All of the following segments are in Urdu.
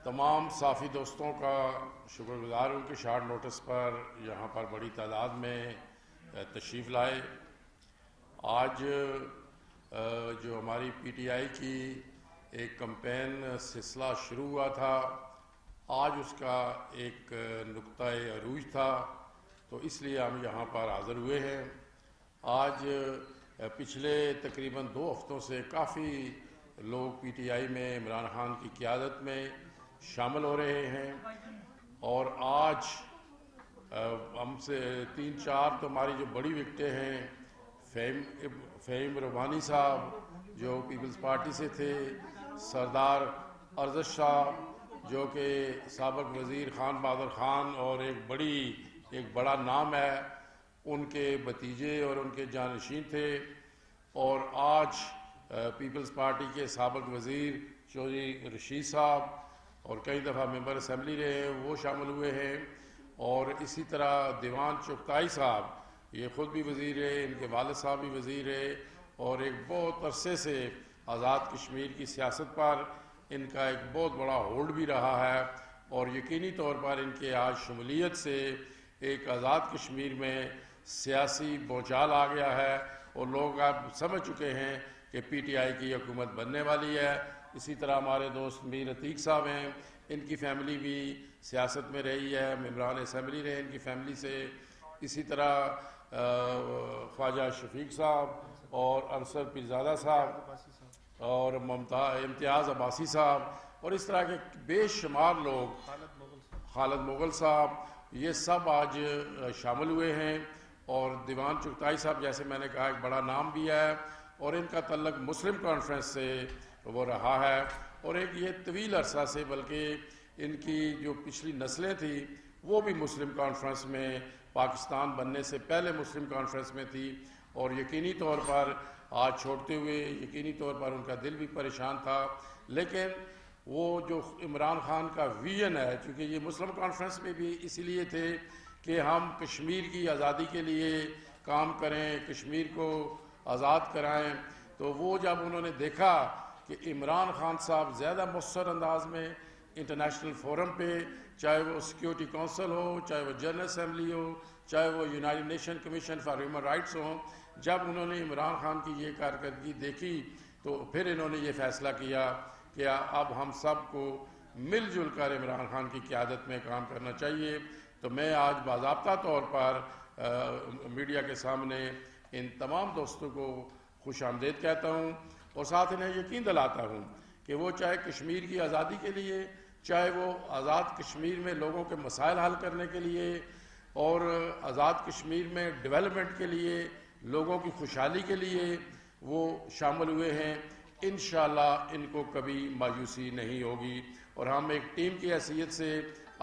تمام صحافی دوستوں کا شکر گزار ہوں کہ شارٹ نوٹس پر یہاں پر بڑی تعداد میں تشریف لائے۔ آج جو ہماری پی ٹی آئی کی ایک کمپین سلسلہ شروع ہوا تھا، آج اس کا ایک نقطہ عروج تھا، تو اس لیے ہم یہاں پر حاضر ہوئے ہیں۔ آج پچھلے تقریباً 2 ہفتوں سے کافی لوگ پی ٹی آئی میں عمران خان کی قیادت میں شامل ہو رہے ہیں، اور آج ہم سے 3-4 تو ہماری جو بڑی وکٹیں ہیں، فہیم روحانی صاحب جو پیپلز پارٹی سے تھے، سردار ارزش صاحب جو کہ سابق وزیر خان بہادر خان اور ایک بڑا نام ہے، ان کے بھتیجے اور ان کے جانشین تھے، اور آج پیپلز پارٹی کے سابق وزیر چودھری رشید صاحب اور کئی دفعہ ممبر اسمبلی رہے ہیں، وہ شامل ہوئے ہیں، اور اسی طرح دیوان چغتائی صاحب یہ خود بھی وزیر رہے، ان کے والد صاحب بھی وزیر رہے، اور ایک بہت عرصے سے آزاد کشمیر کی سیاست پر ان کا ایک بہت بڑا ہولڈ بھی رہا ہے، اور یقینی طور پر ان کے آج شمولیت سے ایک آزاد کشمیر میں سیاسی بھونچال آ گیا ہے، اور لوگ اب سمجھ چکے ہیں کہ پی ٹی آئی کی حکومت بننے والی ہے۔ اسی طرح ہمارے دوست میر عتیق صاحب ہیں، ان کی فیملی بھی سیاست میں رہی ہے، ممبران اسمبلی رہے ان کی فیملی سے، اسی طرح خواجہ شفیق صاحب اور انصر پیرزادہ صاحب اور امتیاز عباسی صاحب، اور اس طرح کے بے شمار لوگ، خالد مغل صاحب، یہ سب آج شامل ہوئے ہیں۔ اور دیوان چغتائی صاحب جیسے میں نے کہا ایک بڑا نام بھی ہے، اور ان کا تعلق مسلم کانفرنس سے وہ رہا ہے، اور ایک یہ طویل عرصہ سے، بلکہ ان کی جو پچھلی نسلیں تھیں وہ بھی مسلم کانفرنس میں، پاکستان بننے سے پہلے مسلم کانفرنس میں تھی، اور یقینی طور پر آج چھوڑتے ہوئے یقینی طور پر ان کا دل بھی پریشان تھا، لیکن وہ جو عمران خان کا ویژن ہے، چونکہ یہ مسلم کانفرنس میں بھی اسی لیے تھے کہ ہم کشمیر کی آزادی کے لیے کام کریں، کشمیر کو آزاد کرائیں، تو وہ جب انہوں نے دیکھا کہ عمران خان صاحب زیادہ مؤثر انداز میں انٹرنیشنل فورم پہ، چاہے وہ سیکیورٹی کونسل ہو، چاہے وہ جنرل اسمبلی ہو، چاہے وہ United nation commission for human rights ہوں، جب انہوں نے عمران خان کی یہ کارکردگی دیکھی تو پھر انہوں نے یہ فیصلہ کیا کہ اب ہم سب کو مل جل کر عمران خان کی قیادت میں کام کرنا چاہیے۔ تو میں آج باضابطہ طور پر میڈیا کے سامنے ان تمام دوستوں کو خوش آمدید کہتا ہوں، اور ساتھ انہیں یقین دلاتا ہوں کہ وہ چاہے کشمیر کی آزادی کے لیے، چاہے وہ آزاد کشمیر میں لوگوں کے مسائل حل کرنے کے لیے اور آزاد کشمیر میں ڈیولپمنٹ کے لیے، لوگوں کی خوشحالی کے لیے وہ شامل ہوئے ہیں، انشاءاللہ ان کو کبھی مایوسی نہیں ہوگی، اور ہم ایک ٹیم کی حیثیت سے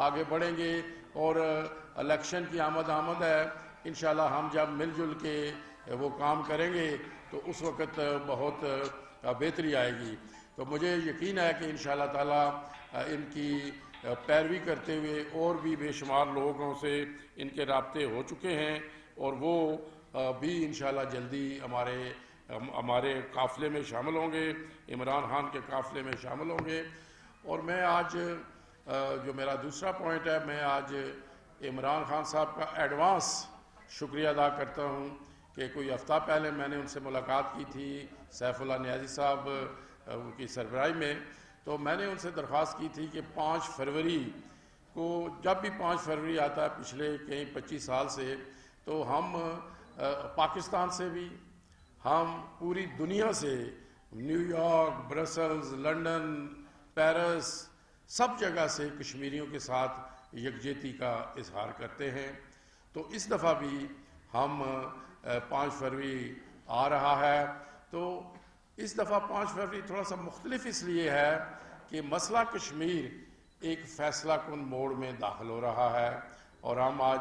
آگے بڑھیں گے، اور الیکشن کی آمد ہے، انشاءاللہ ہم جب مل جل کے وہ کام کریں گے تو اس وقت بہت بہتری آئے گی۔ تو مجھے یقین ہے کہ انشاءاللہ تعالی ان کی پیروی کرتے ہوئے اور بھی بے شمار لوگوں سے ان کے رابطے ہو چکے ہیں، اور وہ بھی انشاءاللہ جلدی ہمارے قافلے میں شامل ہوں گے، عمران خان کے قافلے میں شامل ہوں گے۔ اور میں آج جو میرا دوسرا پوائنٹ ہے، میں آج عمران خان صاحب کا ایڈوانس شکریہ ادا کرتا ہوں کہ کوئی ہفتہ پہلے میں نے ان سے ملاقات کی تھی سیف اللہ نیازی صاحب کی سربراہی میں، تو میں نے ان سے درخواست کی تھی کہ 5 فروری کو، جب بھی 5 فروری آتا ہے پچھلے کئی 25 سال سے، تو ہم پاکستان سے بھی، ہم پوری دنیا سے، New York, Brussels, London, Paris, سب جگہ سے کشمیریوں کے ساتھ یکجہتی کا اظہار کرتے ہیں۔ تو اس دفعہ بھی ہم 5 فروری آ رہا ہے، تو اس دفعہ 5 فروری تھوڑا سا مختلف اس لیے ہے کہ مسئلہ کشمیر ایک فیصلہ کن موڑ میں داخل ہو رہا ہے، اور ہم آج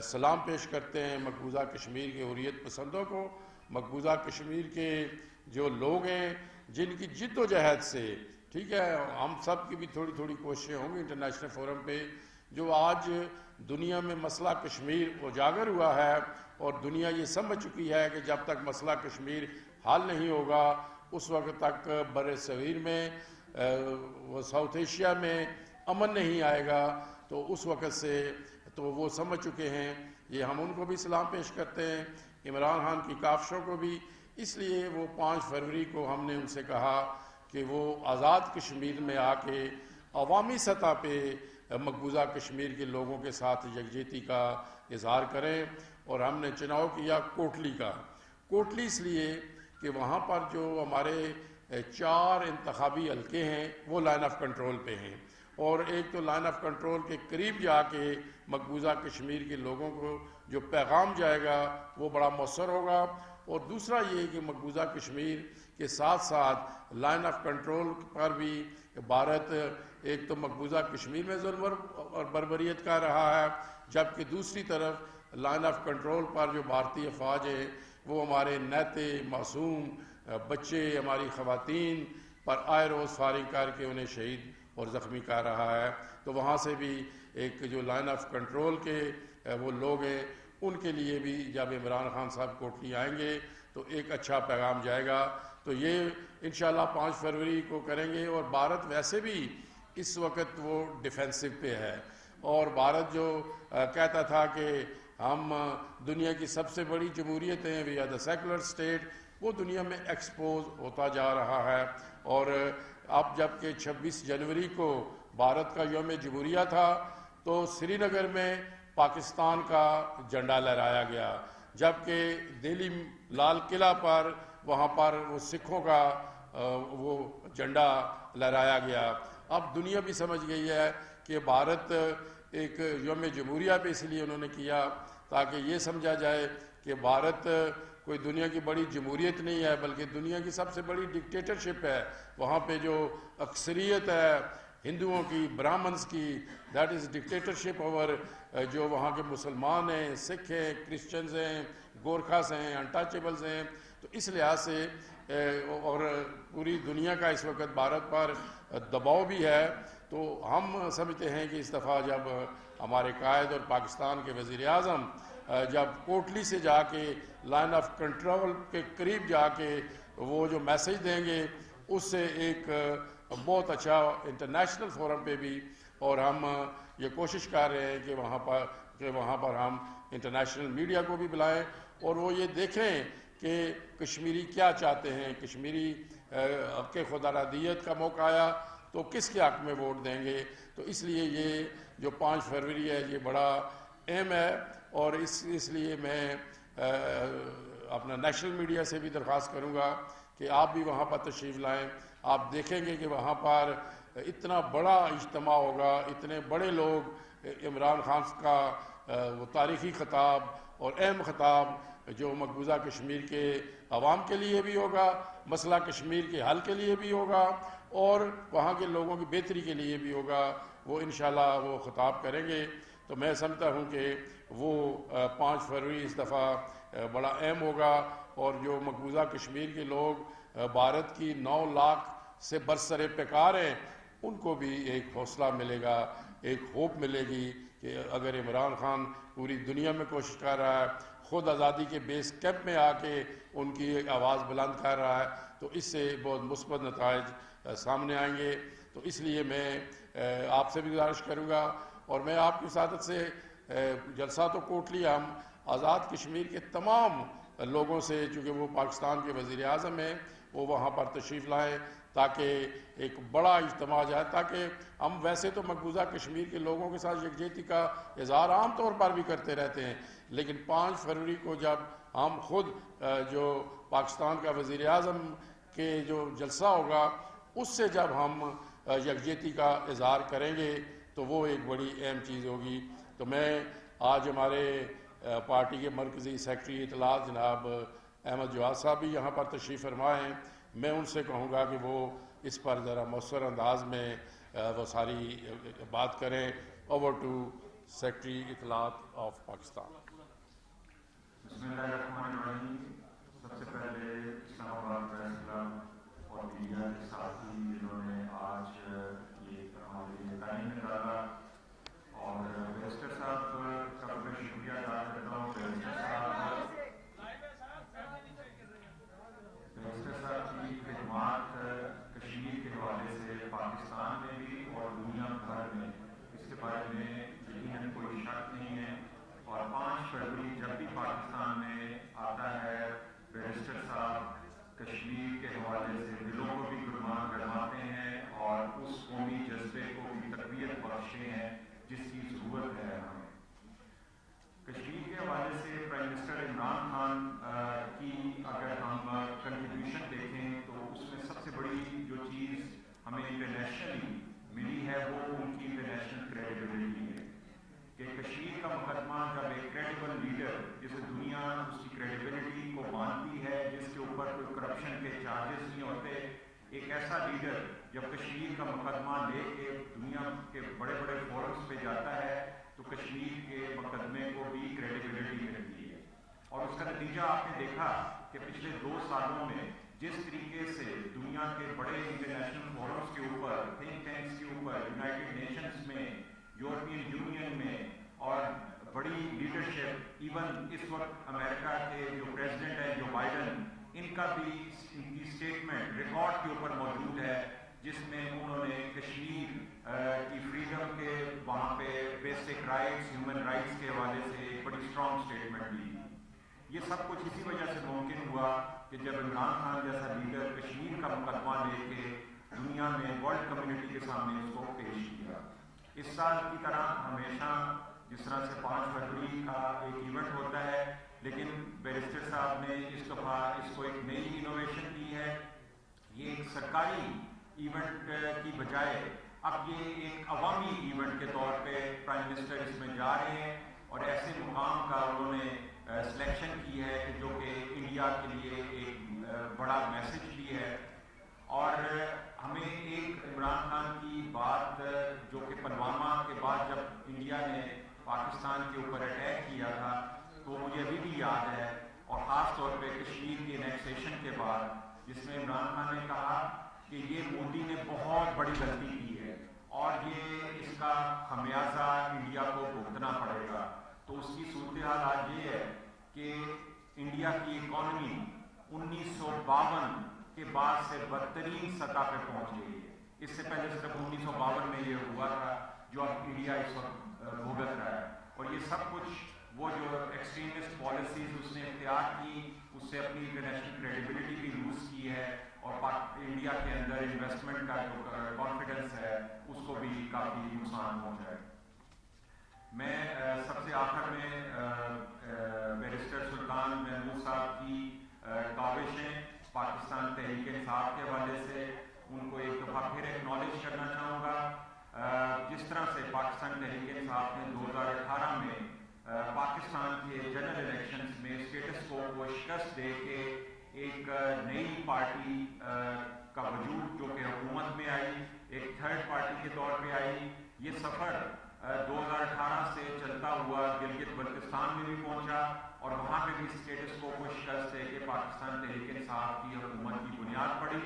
سلام پیش کرتے ہیں مقبوضہ کشمیر کے حریت پسندوں کو، مقبوضہ کشمیر کے جو لوگ ہیں جن کی جد و جہد سے، ٹھیک ہے، ہم سب کی بھی تھوڑی تھوڑی کوششیں ہوں گی انٹرنیشنل فورم پہ، جو آج دنیا میں مسئلہ کشمیر اجاگر ہوا ہے، اور دنیا یہ سمجھ چکی ہے کہ جب تک مسئلہ کشمیر حل نہیں ہوگا اس وقت تک بر صغیر میں، وہ ساؤتھ ایشیا میں امن نہیں آئے گا تو اس وقت سے تو وہ سمجھ چکے ہیں. یہ ہم ان کو بھی سلام پیش کرتے ہیں, عمران خان کی کاوشوں کو بھی. اس لیے وہ 5 فروری کو ہم نے ان سے کہا کہ وہ آزاد کشمیر میں آ کے عوامی سطح پہ مقبوضہ کشمیر کے لوگوں کے ساتھ یکجہتی کا اظہار کریں. اور ہم نے چناؤ کیا کوٹلی کا. کوٹلی اس لیے کہ وہاں پر جو ہمارے 4 انتخابی حلقے ہیں وہ لائن آف کنٹرول پہ ہیں, اور ایک تو لائن آف کنٹرول کے قریب جا کے مقبوضہ کشمیر کے لوگوں کو جو پیغام جائے گا وہ بڑا مؤثر ہوگا. اور دوسرا یہ کہ مقبوضہ کشمیر کے ساتھ ساتھ لائن آف کنٹرول پر بھی بھارت ایک تو مقبوضہ کشمیر میں ظلم اور بربریت کا رہا ہے, جبکہ دوسری طرف لائن آف کنٹرول پر جو بھارتی افواج ہے وہ ہمارے نیتے معصوم بچے, ہماری خواتین پر آئے روز فائرنگ کر کے انہیں شہید اور زخمی کر رہا ہے. تو وہاں سے بھی ایک جو لائن آف کنٹرول کے وہ لوگ ہیں ان کے لیے بھی جب عمران خان صاحب کوٹلی آئیں گے تو ایک اچھا پیغام جائے گا. تو یہ انشاءاللہ 5 فروری کو کریں گے. اور بھارت ویسے بھی اس وقت وہ ڈیفینسو پہ ہے, اور بھارت جو کہتا تھا کہ ہم دنیا کی سب سے بڑی جمہوریت ہیں, we are the secular state, وہ دنیا میں ایکسپوز ہوتا جا رہا ہے. اور اب جب کہ 26 جنوری کو بھارت کا یوم جمہوریہ تھا تو سری نگر میں پاکستان کا جھنڈا لہرایا گیا, جبکہ دہلی لال قلعہ پر وہاں پر وہ سکھوں کا وہ جھنڈا لہرایا گیا. اب دنیا بھی سمجھ گئی ہے کہ بھارت ایک یوم جمہوریہ پہ اس لیے انہوں نے کیا تاکہ یہ سمجھا جائے کہ بھارت کوئی دنیا کی بڑی جمہوریت نہیں ہے بلکہ دنیا کی سب سے بڑی ڈکٹیٹرشپ ہے. وہاں پہ جو اکثریت ہے ہندوؤں کی, برہمنس کی, دیٹ از ڈکٹیٹرشپ اوور جو وہاں کے مسلمان ہیں, سکھ ہیں, کرسچنز ہیں, گورکھاس ہیں, انٹاچیبلز ہیں. تو اس لحاظ سے اور پوری دنیا کا اس وقت بھارت پر دباؤ بھی ہے. تو ہم سمجھتے ہیں کہ اس دفعہ جب ہمارے قائد اور پاکستان کے وزیر اعظم جب کوٹلی سے جا کے لائن آف کنٹرول کے قریب جا کے وہ جو میسیج دیں گے اس سے ایک بہت اچھا انٹرنیشنل فورم پہ بھی, اور ہم یہ کوشش کر رہے ہیں کہ وہاں پر ہم انٹرنیشنل میڈیا کو بھی بلائیں اور وہ یہ دیکھیں کہ کشمیری کیا چاہتے ہیں. کشمیری کے خدا ردیت کا موقع آیا تو کس کے حق میں ووٹ دیں گے. تو اس لیے یہ جو 5 فروری ہے یہ بڑا اہم ہے, اور اس لیے میں اپنا نیشنل میڈیا سے بھی درخواست کروں گا کہ آپ بھی وہاں پر تشریف لائیں. آپ دیکھیں گے کہ وہاں پر اتنا بڑا اجتماع ہوگا, اتنے بڑے لوگ, عمران خان کا وہ تاریخی خطاب اور اہم خطاب جو مقبوضہ کشمیر کے عوام کے لیے بھی ہوگا, مسئلہ کشمیر کے حل کے لیے بھی ہوگا, اور وہاں کے لوگوں کی بہتری کے لیے بھی ہوگا, وہ انشاءاللہ وہ خطاب کریں گے. تو میں سمجھتا ہوں کہ وہ 5 فروری اس دفعہ بڑا اہم ہوگا, اور جو مقبوضہ کشمیر کے لوگ بھارت کی 9 لاکھ سے برسر پیکار ہیں ان کو بھی ایک حوصلہ ملے گا, ایک ہوپ ملے گی کہ اگر عمران خان پوری دنیا میں کوشش کر رہا ہے, خود آزادی کے بیس کیمپ میں آ کے ان کی ایک آواز بلند کر رہا ہے, تو اس سے بہت مثبت نتائج سامنے آئیں گے. تو اس لیے میں آپ سے بھی گزارش کروں گا, اور میں آپ کی سعادت سے جلسہ تو کوٹلی ہم آزاد کشمیر کے تمام لوگوں سے, چونکہ وہ پاکستان کے وزیر اعظم ہیں, وہ وہاں پر تشریف لائیں تاکہ ایک بڑا اجتماع جائے, تاکہ ہم ویسے تو مقبوضہ کشمیر کے لوگوں کے ساتھ یکجہتی کا اظہار عام طور پر بھی کرتے رہتے ہیں, لیکن 5 فروری کو جب ہم خود جو پاکستان کا وزیر اعظم کے جو جلسہ ہوگا اس سے جب ہم یکجہتی کا اظہار کریں گے تو وہ ایک بڑی اہم چیز ہوگی. تو میں آج ہمارے پارٹی کے مرکزی سیکرٹری اطلاعات جناب احمد جواد صاحب بھی یہاں پر تشریف فرما ہیں, میں ان سے کہوں گا کہ وہ اس پر ذرا مؤثر انداز میں وہ ساری بات کریں. اوور ٹو سیکرٹری اطلاعات آف پاکستان. بسم اللہ الرحمن الرحیم. سب سے پہلے اسلام آباد پریس کلب اور میڈیا کے ساتھی جنہوں نے آج یہ ہمارے لیے ٹائم نکالا, اور بیرسٹر صاحب کا میں شکریہ ادا کرتا ہوں. بیرسٹر صاحب کی خدمات کشمیر کے حوالے سے پاکستان میں بھی اور دنیا بھر میں بارے میں یقیناً کوئی شک نہیں ہے، اور 5 فروری جب بھی پاکستان میں آتا ہے بیرسٹر صاحب کشمیر کے حوالے سے دلوں کو بھی گرماتے ہیں اور اس قومی جذبے کو بھی تقویت بخشتے ہیں جس کی ضرورت ہے ہمیں۔ کشمیر کے حوالے سے پرائم منسٹر عمران خان کی اگر ہم کنٹریبیوشن دیکھیں تو اس میں سب سے بڑی جو چیز ہمیں انٹرنیشنلی ملی ہے وہ ان کی انٹرنیشنل کریڈیبلٹی ہے، کہ کشمیر کا مقدمہ جب ایک کریڈیبل لیڈر جسے دنیا اس کی کریڈیبلٹی کو مانتی ہے، جس کے اوپر کوئی کرپشن کے چارجز نہیں ہوتے، ایک ایسا لیڈر جب کشمیر کا مقدمہ لے کے دنیا کے بڑے بڑے فورمز پہ جاتا ہے تو کشمیر کے مقدمے کو بھی کریڈیبلٹی ملتی ہے۔ اور اس کا نتیجہ آپ نے دیکھا کہ پچھلے 2 سالوں میں جس طریقے سے دنیا کے بڑے انٹرنیشنل فورمز کے اوپر، تھنک ٹینکس کے اوپر، یونائٹڈ نیشنز میں، یورپین یونین میں، اور بڑی لیڈرشپ، ایون اس وقت امریکہ کے جو پریزیڈنٹ ہیں جو بائیڈن، ان کا بھی ان کی اسٹیٹمنٹ ریکارڈ کے اوپر موجود ہے جس میں انہوں نے کشمیر کی فریڈم کے وہاں پہ بیسک رائٹس، ہیومن رائٹس کے حوالے سے ایک بڑی اسٹرانگ اسٹیٹمنٹ دی۔ یہ سب کچھ اسی وجہ سے ممکن ہوا کہ جب عمران خان جیسا لیڈر کشمیر کا مقدمہ لے کے دنیا میں ورلڈ کمیونٹی کے سامنے اس کو پیش کیا۔ اس سال کی طرح ہمیشہ جس طرح سے 5 فروری کا ایک ایونٹ ہوتا ہے، لیکن بیرسٹر صاحب نے اس دفعہ اس کو ایک نئی انوویشن کی ہے۔ یہ ایک سرکاری ایونٹ کی بجائے اب یہ ایک عوامی ایونٹ کے طور پہ پرائم منسٹر اس میں جا رہے ہیں، اور ایسے مقام کا انہوں نے سلیکشن کی ہے کہ جو کہ انڈیا کے لیے ایک بڑا میسج بھی ہے۔ اور ہمیں ایک عمران خان کی بات جو کہ پلوامہ کے بعد جب انڈیا نے پاکستان کے اوپر اٹیک کیا تھا تو مجھے ابھی بھی یاد ہے، اور خاص طور پہ کشمیر کے انیکسیشن کے بعد، جس میں عمران خان نے کہا کہ یہ مودی نے بہت بڑی غلطی کی ہے اور یہ اس کا خمیازہ انڈیا کو بھگتنا پڑے گا۔ تو اس کی صورتحال آج یہ ہے کہ انڈیا کی اکانومی 1952 کے بعد سے بدترین سطح پہ پہنچ گئی ہے۔ اس سے پہلے صرف 1952 میں یہ ہوا تھا جو اب انڈیا اس وقت بھگت رہا ہے، اور یہ سب کچھ وہ جو ایکسٹریمسٹ پالیسیز اس نے اختیار کی، اس سے اپنی انٹرنیشنل کریڈیبلٹی بھی لوز کی ہے، اور انڈیا کے اندر انویسٹمنٹ کا جو کانفیڈنس ہے اس کو بھی کافی نقصان پہنچا ہے۔ میں سب سے آخر میں بیرسٹر سلطان محمود صاحب کی کاوشیں پاکستان تحریک انصاف کے حوالے سے ان کو ایک دفعہ پھر ایکنالج کرنا چاہوں گا۔ جس طرح سے پاکستان تحریک انصاف نے 2018 میں پاکستان کے جنرل الیکشنز میں اسٹیٹس کو شکست دے کے ایک نئی پارٹی کا وجود جو کہ حکومت میں آئی، ایک تھرڈ پارٹی کے طور پہ آئی، یہ سفر 2018 سے چلتا ہوا گلگت بلتستان میں بھی پہنچا، اور وہاں پہ بھی اسٹیٹس کو شکست دے کے پاکستان تحریک انصاف کی حکومت کی بنیاد پڑی۔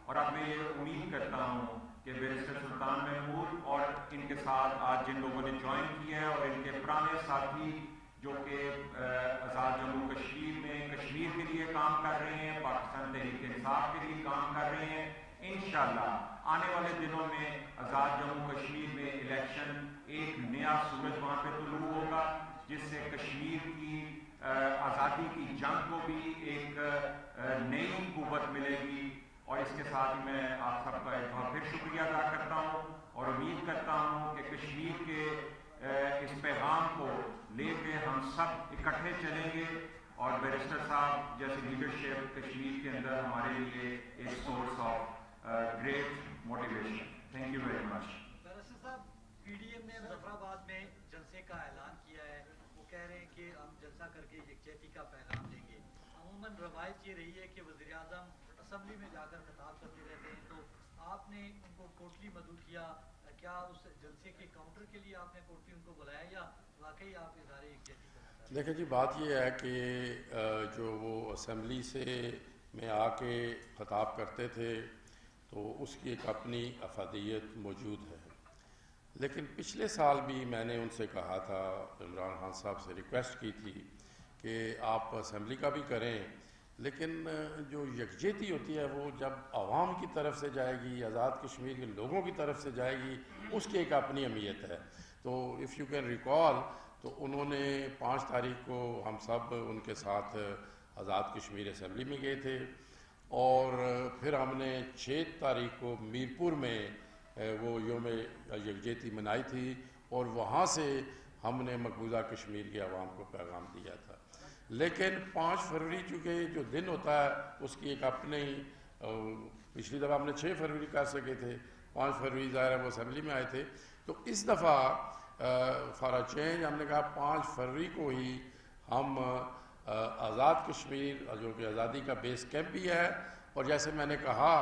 اور اب میں یہ امید کرتا ہوں کہ بیرسٹر سلطان محمود اور ان کے ساتھ آج جن لوگوں نے جوائن کیا ہے اور ان کے پرانے ساتھی جو کہ آزاد جموں کشمیر میں کشمیر کے لیے کام کر رہے ہیں، پاکستان تحریک انصاف کے لیے کام کر رہے ہیں، انشاءاللہ آنے والے دنوں میں آزاد جموں کشمیر میں الیکشن ایک نیا سورج وہاں پہ طلوع ہوگا، جس سے کشمیر کی آزادی کی جنگ کو بھی ایک نئی قوت ملے گی۔ اور اس کے ساتھ ہی میں آپ سب کا ایک بار پھر شکریہ ادا کرتا ہوں اور امید کرتا ہوں کہ کشمیر کے اس پیغام کو لے کے ہم سب اکٹھے چلیں گے، اور بیرسٹر صاحب جیسی لیڈرشپ کشمیر کے اندر ہمارے لیے ایک source of great motivation. Thank you very much. Barrister صاحب، پی ڈی ایم نے مظفر آباد میں جلسے کا اعلان کیا ہے، وہ کہہ رہے ہیں کہ ہم جلسہ کر کے یکجہتی کا پیغام دیں گے۔ عموماً روایت یہ رہی ہے کہ وزیر اعظم اسمبلی میں جا کر خطاب کرتے رہتے ہیں، تو آپ نے ان کو کوٹلی مدعو کیا، کیا اس جلسے کے کاؤنٹر کے لیے آپ نے کوٹلی ان کو بلایا یا واقعی آپ اظہار یکجہتی کرنا چاہتے ہیں؟ دیکھیں جی، بات یہ ہے کہ جو وہ اسمبلی سے میں آ کے خطاب کرتے تھے تو اس کی ایک اپنی افادیت موجود ہے، لیکن پچھلے سال بھی میں نے ان سے کہا تھا، عمران خان صاحب سے ریکویسٹ کی تھی کہ آپ اسمبلی کا بھی کریں، لیکن جو یکجہتی ہوتی ہے وہ جب عوام کی طرف سے جائے گی، آزاد کشمیر کے لوگوں کی طرف سے جائے گی، اس کی ایک اپنی اہمیت ہے۔ تو اف یو کین ریکال تو انہوں نے 5 تاریخ کو ہم سب ان کے ساتھ آزاد کشمیر اسمبلی میں گئے تھے، اور پھر ہم نے 6 تاریخ کو میرپور میں وہ یوم یکجہتی منائی تھی، اور وہاں سے ہم نے مقبوضہ کشمیر کی عوام کو پیغام دیا تھا۔ لیکن 5 فروری چونکہ جو دن ہوتا ہے اس کی ایک اپنے ہی، پچھلی دفعہ ہم نے 6 فروری کر سکے تھے، 5 فروری ظاہر ہے وہ اسمبلی میں آئے تھے، تو اس دفعہ فار اے چینج ہم نے کہا 5 فروری کو ہی ہم آزاد کشمیر جو کہ آزادی کا بیس کیمپ بھی ہے، اور جیسے میں نے کہا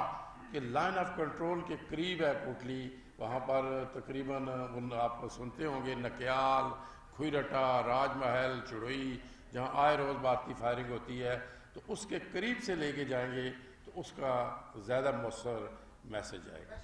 کہ لائن آف کنٹرول کے قریب ہے کوٹلی، وہاں پر تقریباً آپ سنتے ہوں گے نکیال، کھوئی رٹا، راج محل، چڑوئی، جہاں آئے روز بھارتی فائرنگ ہوتی ہے، تو اس کے قریب سے لے کے جائیں گے تو اس کا زیادہ مؤثر میسج آئے گا۔